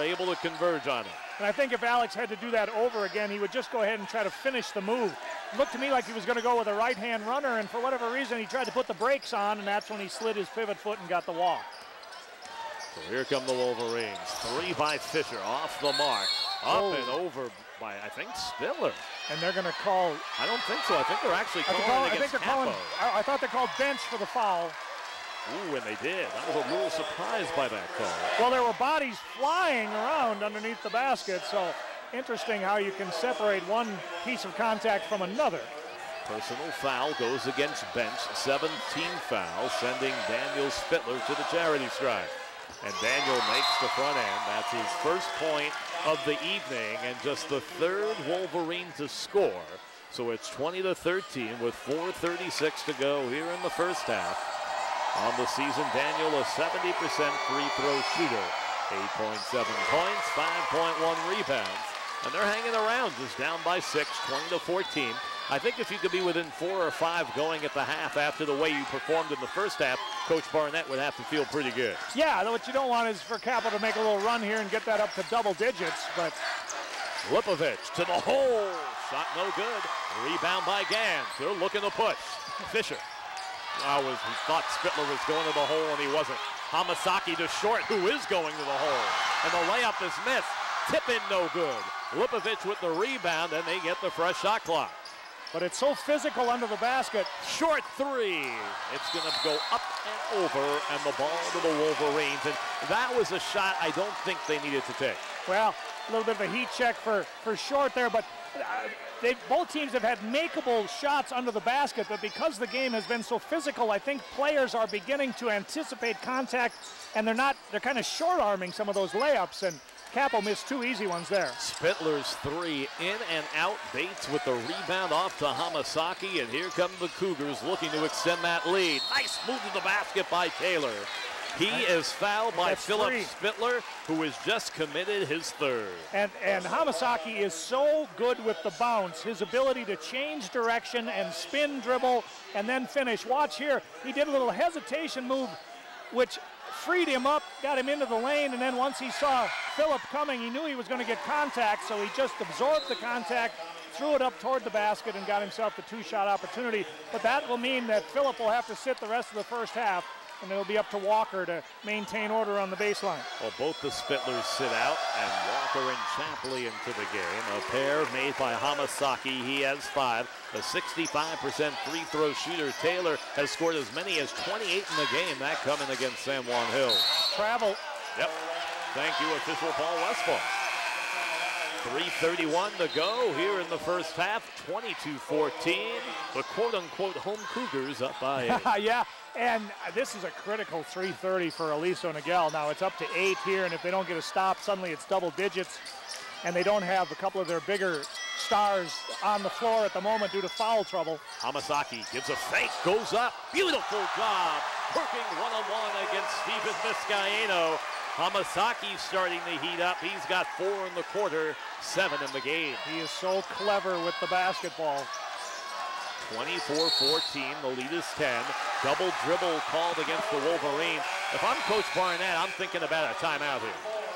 able to converge on it. And I think if Alex had to do that over again, he would just go ahead and try to finish the move. It looked to me like he was going to go with a right-hand runner, and for whatever reason, he tried to put the brakes on, and that's when he slid his pivot foot and got the walk. So here come the Wolverines. 3 by Fisher, off the mark. Up and over by, I think, Spiller. And they're going to call... I don't think so. I think they're actually calling against Capo. I thought they called bench for the foul. Ooh, and they did. I was a little surprised by that call. Well, there were bodies flying around underneath the basket, so interesting how you can separate one piece of contact from another. Personal foul goes against bench. 17 foul, sending Daniel Spitler to the charity stripe. And Daniel makes the front end. That's his first point of the evening and just the third Wolverine to score. So it's 20-13 with 4:36 to go here in the first half. On the season, Daniel, a 70% free throw shooter. 8.7 points, 5.1 rebounds. And they're hanging around, just down by 6, 20-14. I think if you could be within 4 or 5 going at the half after the way you performed in the first half, Coach Barnett would have to feel pretty good. Yeah, what you don't want is for Capo to make a little run here and get that up to double digits, but... Lipovich to the hole. Shot no good. Rebound by Gans. They're looking to push. Fisher. He thought Spitler was going to the hole, and he wasn't. Hamasaki to Short, who is going to the hole. And the layup is missed. Tip in no good. Lipovich with the rebound, and they get the fresh shot clock. But it's so physical under the basket. Short 3. It's going to go up and over, and the ball to the Wolverines. And that was a shot I don't think they needed to take. Well, a little bit of a heat check for Short there, but both teams have had makeable shots under the basket, but because the game has been so physical, I think players are beginning to anticipate contact, and they're kind of short-arming some of those layups, and Capo missed 2 easy ones there. Spitler's 3 in and out. Bates with the rebound off to Hamasaki, and here come the Cougars looking to extend that lead. Nice move to the basket by Taylor. He is fouled by Philip Spitler, who has just committed his 3rd. And Hamasaki is so good with the bounce, his ability to change direction and spin, dribble, and then finish. Watch here, he did a little hesitation move, which freed him up, got him into the lane, and then once he saw Philip coming, he knew he was going to get contact, so he just absorbed the contact, threw it up toward the basket, and got himself the 2-shot opportunity. But that will mean that Philip will have to sit the rest of the first half, and it'll be up to Walker to maintain order on the baseline. Well, both the Spitlers sit out, and Walker and Chapley into the game. A pair made by Hamasaki. He has 5. A 65% free throw shooter. Taylor has scored as many as 28 in the game. That coming against San Juan Hills. Travel. Yep. Thank you, official Paul Westphal. 3:31 to go here in the first half. 22-14. The quote-unquote home Cougars up by 8. Yeah. And this is a critical 3:30 for Aliso Niguel. Now it's up to 8 here, and if they don't get a stop, suddenly it's double digits. And they don't have a couple of their bigger stars on the floor at the moment due to foul trouble. Hamasaki gives a fake, goes up. Beautiful job, working one-on-one against Steven Vizcaino. Hamasaki starting to heat up. He's got 4 in the quarter, 7 in the game. He is so clever with the basketball. 24-14, the lead is 10. Double dribble called against the Wolverines. If I'm Coach Barnett, I'm thinking about a timeout here.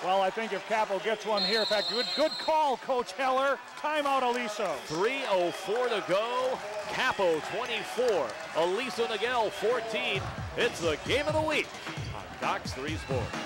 Well, I think if Capo gets one here, in fact, good call, Coach Heller. Timeout, Aliso. 3:04 to go. Capo 24, Aliso Niguel 14. It's the game of the week on Cox 3 Sports.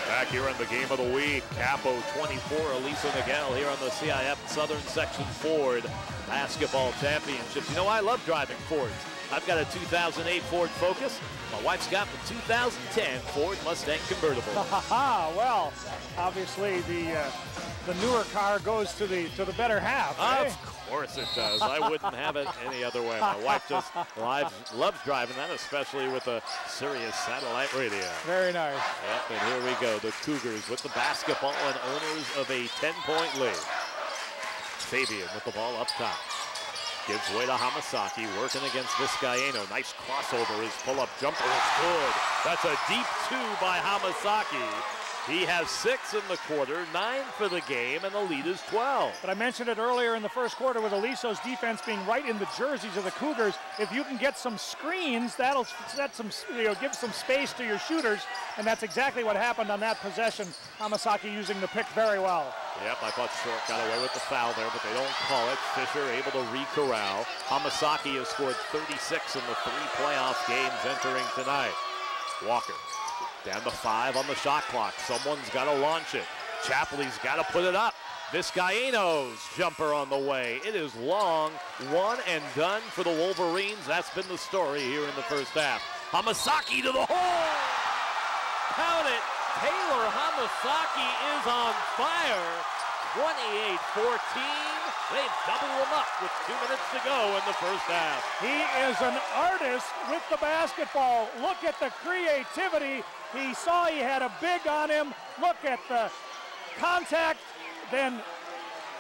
Back here on the game of the week, Capo 24, Aliso Niguel here on the CIF Southern Section Ford Basketball Championships. You know, I love driving Fords. I've got a 2008 Ford Focus. My wife's got the 2010 Ford Mustang convertible. Well, obviously the newer car goes to the better half. Of course it does. I wouldn't have it any other way. My wife just loves driving that, especially with a Sirius satellite radio. Very nice. Yep, and here we go. The Cougars with the basketball and owners of a 10-point lead. Fabian with the ball up top. Gives way to Hamasaki, working against Vizcaino. Nice crossover. His pull-up jumper is good. That's a deep 2 by Hamasaki. He has 6 in the quarter, 9 for the game, and the lead is 12. But I mentioned it earlier in the first quarter with Aliso's defense being right in the jerseys of the Cougars. If you can get some screens, that'll set some, give some space to your shooters, and that's exactly what happened on that possession. Hamasaki using the pick very well. Yep, I thought Short got away with the foul there, but they don't call it. Fisher able to re-corral. Hamasaki has scored 36 in the 3 playoff games entering tonight. Walker down to 5 on the shot clock. Someone's got to launch it. Chapley's got to put it up. Vizcaino's jumper on the way. It is long, one and done for the Wolverines. That's been the story here in the first half. Hamasaki to the hole. Count it. Taylor Hamasaki is on fire. 28-14. They've doubled him up with 2 minutes to go in the first half. He is an artist with the basketball. Look at the creativity. He saw he had a big on him. Look at the contact, then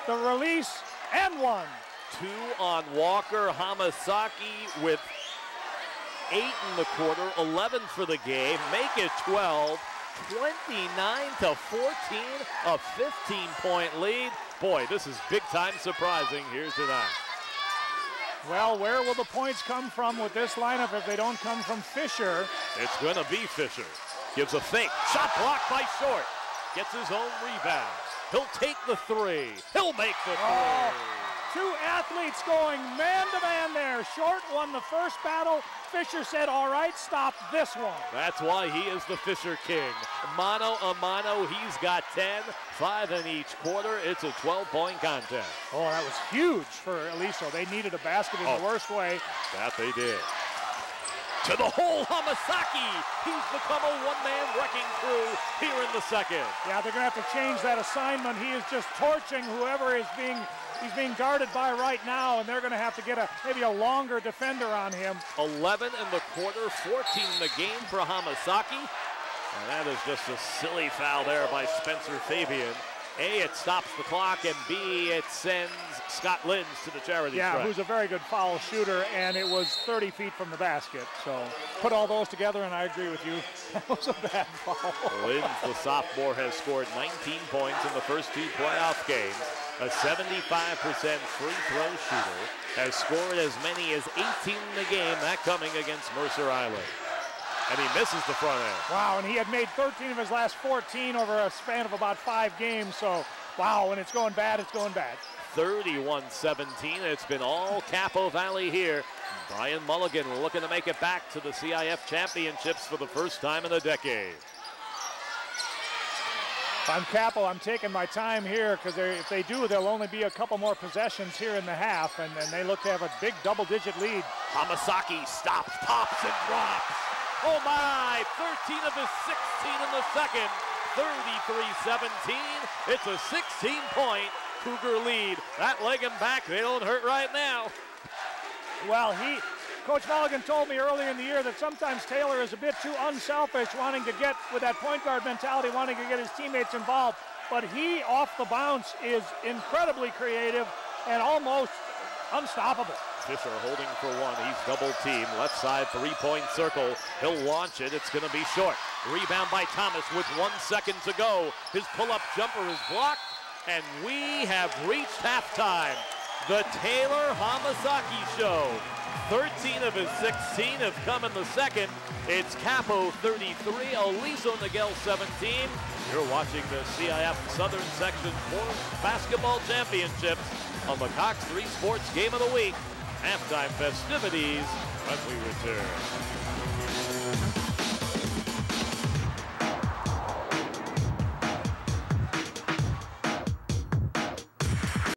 the release, and 1. 2 on Walker. Hamasaki with 8 in the quarter, 11 for the game. Make it 12. 29-14, a 15-point lead. Boy, this is big-time surprising here tonight. Well, where will the points come from with this lineup if they don't come from Fisher? It's going to be Fisher. Gives a fake. Shot blocked by Short. Gets his own rebound. He'll take the 3. He'll make the 3. Oh, 2 athletes going man-to-man there. Short won the first battle. Fisher said, all right, stop this one. That's why he is the Fisher King. Mano a mano, he's got 10, 5 in each quarter. It's a 12-point contest. Oh, that was huge for Aliso. They needed a basket in the worst way. That they did. To the hole, Hamasaki. He's become a one-man wrecking crew here in the second. Yeah, they're going to have to change that assignment. He is just torching whoever is he's being guarded by right now, and they're going to have to get maybe a longer defender on him. 11 in the quarter, 14 in the game for Hamasaki. And that is just a silly foul there by Spencer Fabian. A, it stops the clock, and B, it sends Scott Lins to the charity stripe. Yeah, who's a very good foul shooter, and it was 30 feet from the basket. So put all those together, and I agree with you. That was a bad foul. Lins, the sophomore, has scored 19 points in the first 2 playoff games. A 75% free throw shooter, has scored as many as 18 in the game, that coming against Mercer Island. And he misses the front end. Wow, and he had made 13 of his last 14 over a span of about 5 games. So, wow, when it's going bad, it's going bad. 31-17. It's been all Capo Valley here. Brian Mulligan looking to make it back to the CIF championships for the first time in a decade. If I'm Capo, I'm taking my time here because if they do, there'll only be a couple more possessions here in the half, and they look to have a big double-digit lead. Hamasaki stops, pops, and drops. Oh my, 13 of his 16 in the second, 33-17. It's a 16-point Cougar lead. That leg and back, they don't hurt right now. Well, Coach Mulligan told me earlier in the year that sometimes Taylor is a bit too unselfish, wanting to get, with that point guard mentality, wanting to get his teammates involved. But he, off the bounce, is incredibly creative and almost unstoppable. Fisher holding for 1. He's double teamed. Left side 3-point circle. He'll launch it. It's going to be short. Rebound by Thomas with 1 second to go. His pull-up jumper is blocked, and we have reached halftime. The Taylor Hamasaki Show. 13 of his 16 have come in the second. It's Capo 33, Aliso Niguel 17. You're watching the CIF Southern Section 4 Basketball Championships on the Cox 3 Sports Game of the Week. Halftime festivities when we return.